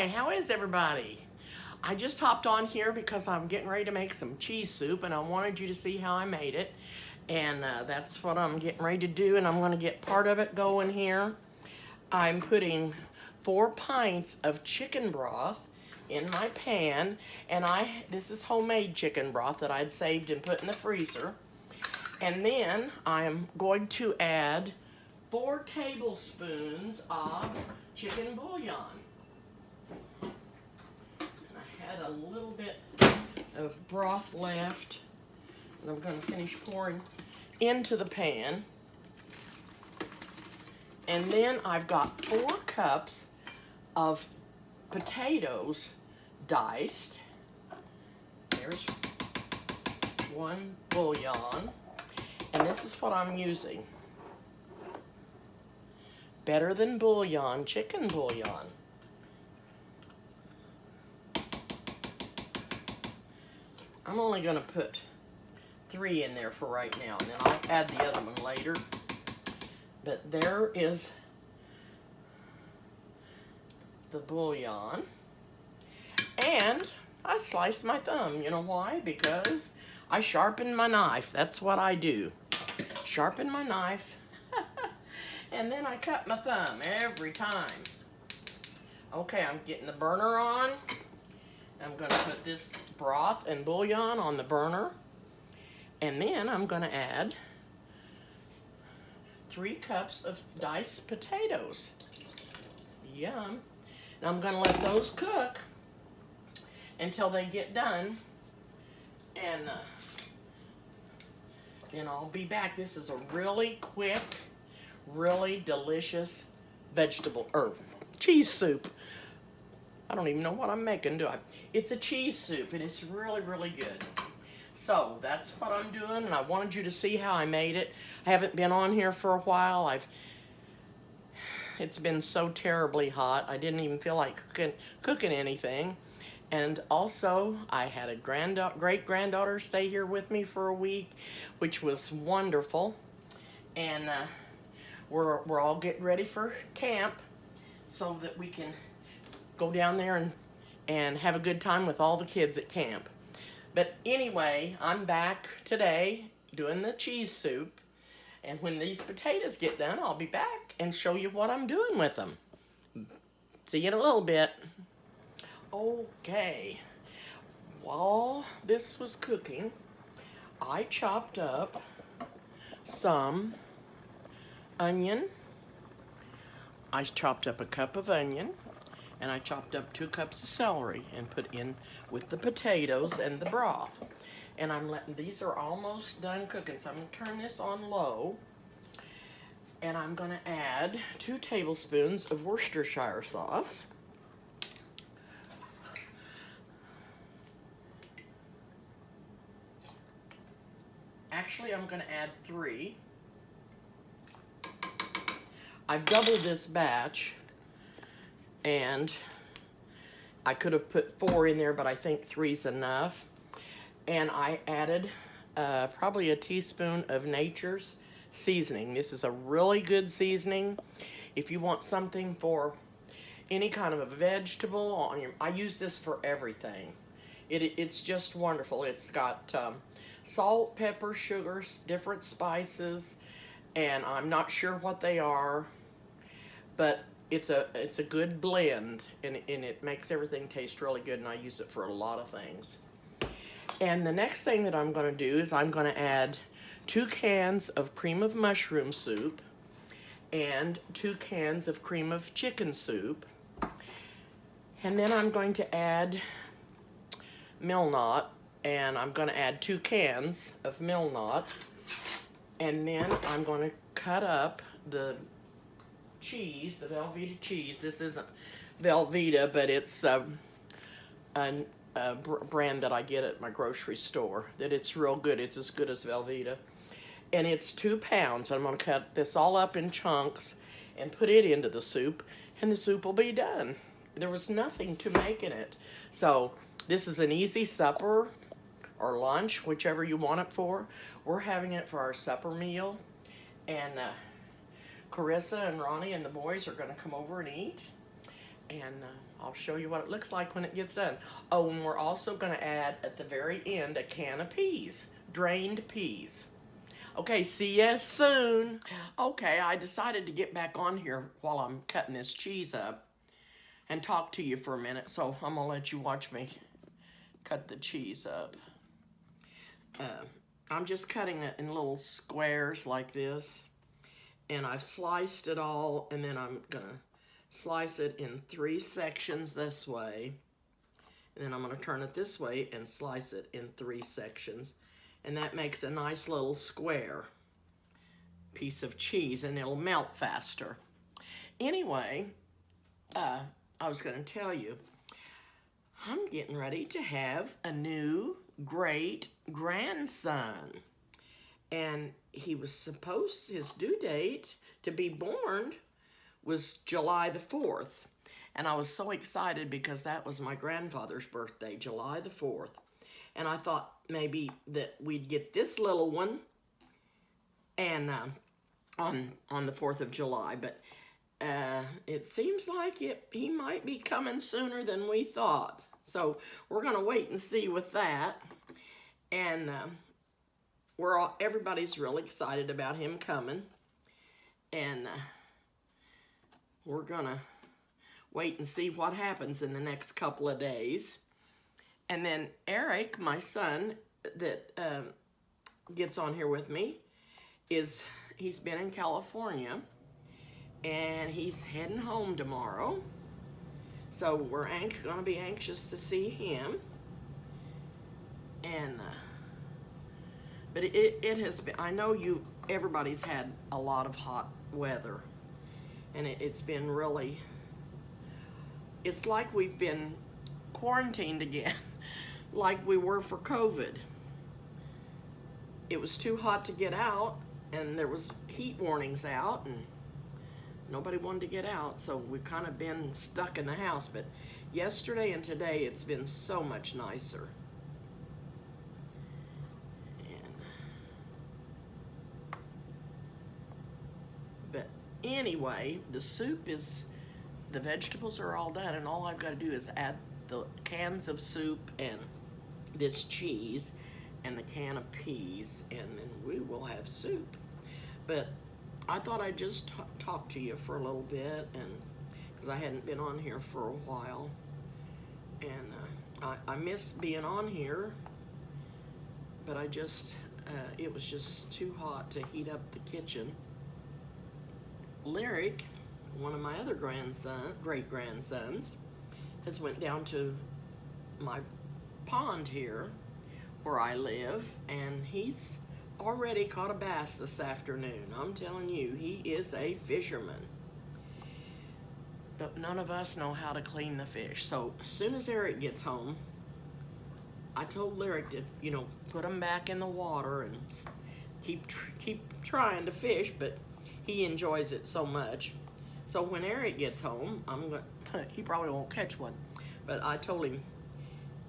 Hi, how is everybody? I just hopped on here because I'm getting ready to make some cheese soup and I wanted you to see how I made it. And that's what I'm getting ready to do, and I'm going to get part of it going here. I'm putting 4 pints of chicken broth in my pan, and this is homemade chicken broth that I'd saved and put in the freezer. And then I'm going to add 4 tablespoons of chicken bouillon. I had a little bit of broth left, and I'm going to finish pouring into the pan. And then I've got 4 cups of potatoes diced. There's 1 bouillon, and this is what I'm using. Better Than Bouillon chicken bouillon. I'm only going to put 3 in there for right now, and then I'll add the other one later. But there is the bouillon. And I sliced my thumb. You know why? Because I sharpened my knife. That's what I do. Sharpen my knife. And then I cut my thumb every time. Okay, I'm getting the burner on. I'm going to put this broth and bouillon on the burner. And then I'm going to add 3 cups of diced potatoes. Yum. And I'm going to let those cook until they get done. And then I'll be back. This is a really quick, really delicious vegetable or cheese soup. I don't even know what I'm making, do I? It's a cheese soup, and it's really, really good. So that's what I'm doing, and I wanted you to see how I made it. I haven't been on here for a while. It's been so terribly hot. I didn't even feel like cooking anything. And also, I had a great-granddaughter stay here with me for a week, which was wonderful. And we're all getting ready for camp so that we can go down there and have a good time with all the kids at camp. But anyway, I'm back today doing the cheese soup. And when these potatoes get done, I'll be back and show you what I'm doing with them. See you in a little bit. Okay. While this was cooking, I chopped up some onion. I chopped up a cup of onion. And I chopped up 2 cups of celery and put in with the potatoes and the broth. And I'm letting, these are almost done cooking, so I'm going to turn this on low. And I'm going to add 2 tablespoons of Worcestershire sauce. Actually, I'm going to add 3. I've doubled this batch. And I could have put 4 in there, but I think 3's enough. And I added probably a teaspoon of Nature's seasoning. This is a really good seasoning. If you want something for any kind of a vegetable, I use this for everything. It's just wonderful. It's got salt, pepper, sugar, different spices, and I'm not sure what they are, but it's a good blend, and it makes everything taste really good, and I use it for a lot of things. And the next thing that I'm going to do is I'm going to add 2 cans of cream of mushroom soup and 2 cans of cream of chicken soup. And then I'm going to add Milnot, and I'm going to add 2 cans of Milnot. And then I'm going to cut up the cheese, the Velveeta cheese. This isn't Velveeta, but it's a brand that I get at my grocery store. That it's real good. It's as good as Velveeta. And it's 2 pounds. I'm going to cut this all up in chunks and put it into the soup, and the soup will be done. There was nothing to make in it. So this is an easy supper or lunch, whichever you want it for. We're having it for our supper meal. And Carissa and Ronnie and the boys are going to come over and eat. And I'll show you what it looks like when it gets done. Oh, and we're also going to add at the very end a can of peas, drained peas. Okay, see you soon. Okay, I decided to get back on here while I'm cutting this cheese up and talk to you for a minute, so I'm gonna let you watch me cut the cheese up. I'm just cutting it in little squares like this, and I've sliced it all, and then I'm gonna slice it in 3 sections this way, and then I'm gonna turn it this way and slice it in 3 sections, and that makes a nice little square piece of cheese, and it'll melt faster. Anyway, I was going to tell you, I'm getting ready to have a new great grandson. And he was supposed, his due date to be born was July the 4th. And I was so excited because that was my grandfather's birthday, July the 4th. And I thought maybe that we'd get this little one and on the 4th of July. But it seems like he might be coming sooner than we thought. So we're going to wait and see with that. And everybody's really excited about him coming. And we're going to wait and see what happens in the next couple of days. And then Eric, my son, that gets on here with me, he's been in California. And he's heading home tomorrow. So we're going to be anxious to see him. And, but it has been, I know everybody's had a lot of hot weather. And it's been really, it's like we've been quarantined again, like we were for COVID. It was too hot to get out, and there was heat warnings out, and nobody wanted to get out, so we've kind of been stuck in the house. But yesterday and today, it's been so much nicer. But anyway, the vegetables are all done, and all I've got to do is add the cans of soup and this cheese and the can of peas, and then we will have soup. But I thought I'd just talk to you for a little bit, and because I hadn't been on here for a while, and I miss being on here, but it was just too hot to heat up the kitchen. Lyric, one of my other great-grandsons, has went down to my pond here where I live, and he's already caught a bass this afternoon. I'm telling you, he is a fisherman. But none of us know how to clean the fish. So as soon as Eric gets home, I told Lyric to, put him back in the water and keep trying to fish, but he enjoys it so much. So when Eric gets home, he probably won't catch one, but I told him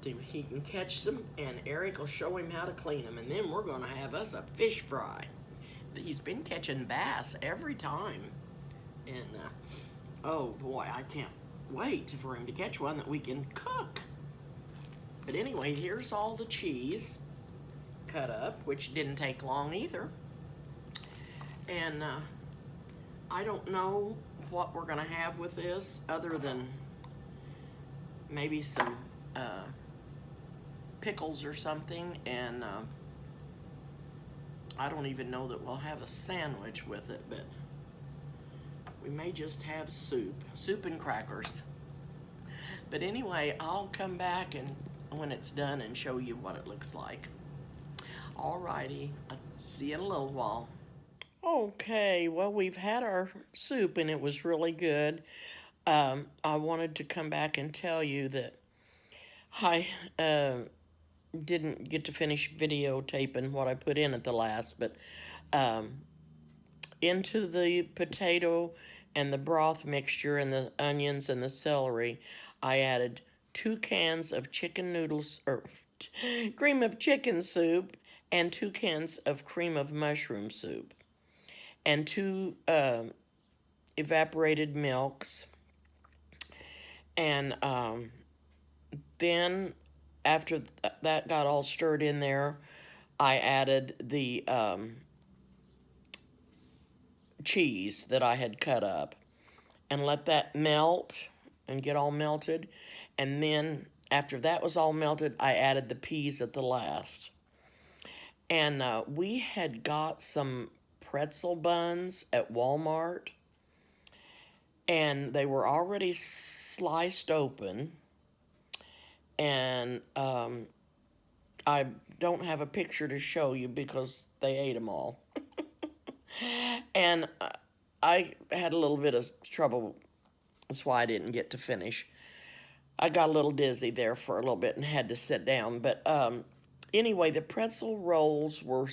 he can catch some, and Eric will show him how to clean them, and then we're going to have us a fish fry. He's been catching bass every time, and oh boy, I can't wait for him to catch one that we can cook. But anyway, here's all the cheese cut up, which didn't take long either. And I don't know what we're going to have with this other than maybe some pickles or something, and I don't even know that we'll have a sandwich with it, but we may just have soup and crackers. But anyway, I'll come back and when it's done and show you what it looks like. Alrighty, I'll see you in a little while. Okay, well, we've had our soup and it was really good. I wanted to come back and tell you that I didn't get to finish videotaping what I put in at the last, but into the potato and the broth mixture and the onions and the celery, I added 2 cans of chicken noodles, or cream of chicken soup, and 2 cans of cream of mushroom soup, and 2 evaporated milks, And then after that got all stirred in there, I added the cheese that I had cut up and let that melt and get all melted. And then after that was all melted, I added the peas at the last. And we had got some pretzel buns at Walmart, and they were already sliced open. And I don't have a picture to show you because they ate them all. And I had a little bit of trouble. That's why I didn't get to finish. I got a little dizzy there for a little bit and had to sit down. But anyway, the pretzel rolls were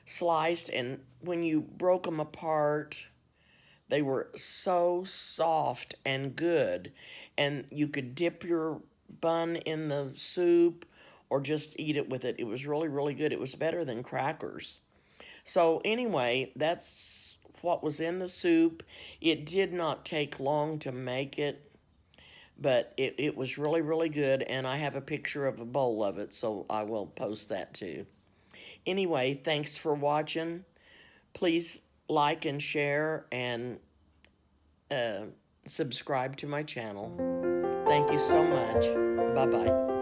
sliced, and when you broke them apart, they were so soft and good. And you could dip your bun in the soup or just eat it with it. It was really, really good. It was better than crackers. So anyway, that's what was in the soup. It did not take long to make it, but it was really, really good, and I have a picture of a bowl of it, so I will post that too. Anyway, thanks for watching. Please like and share and uh, subscribe to my channel. Thank you so much. Bye-bye.